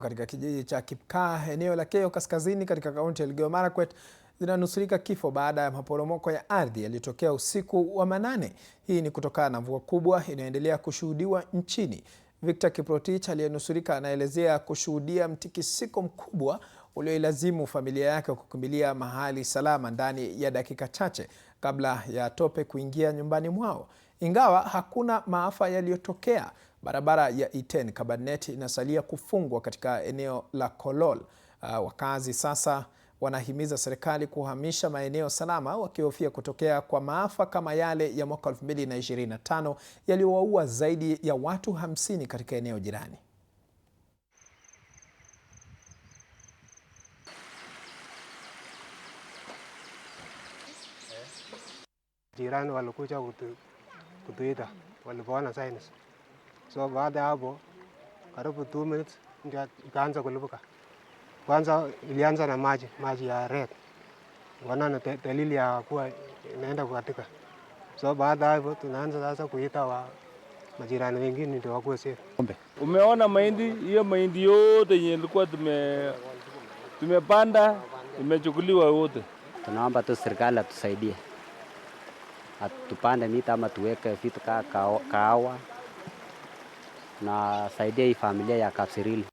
Katika kijiji cha Kipkaa, eneo la Keyo Kaskazini katika kaunti ya Elgeyo Marakwet zinanusurika kifo baada ya maporomoko ya ardhi yaliyotokea usiku wa manane. Hii ni kutokana na mvua kubwa inayoendelea kushuhudiwa nchini. Victor Kiprotich aliyenusurika anaelezea kushuhudia mtikisiko mkubwa ulioilazimu familia yake kukimbilia mahali salama ndani ya dakika chache kabla ya tope kuingia nyumbani mwao. Ingawa hakuna maafa yaliyotokea, barabara ya Iten Kabarnet inasalia kufungwa katika eneo la Kolol. Wakazi sasa wanahimiza serikali kuhamisha maeneo salama, wakihofia kutokea kwa maafa kama yale ya mwaka 2025 yaliyowaua zaidi ya watu 50 katika eneo jirani. Jirani walikuja kutuita, walipoona signs. So baada ya hapo karibu 2 minutes ndio ikaanza kulipuka. Kwanza ilianza na maji ya red. Wanaona dalili ya kuwa inaenda kukatika. So baada ya hapo tunaanza sasa kuita majirani wengine ndio wakuwe safe. Umeona mahindi, hiyo mahindi yote yenye ilikuwa tumepanda imechukuliwa yote. Tunaomba tu serikali atusaidie. Tupande miti ama tuweke vitu kahawa na saidia hii familia ya Kapsirili.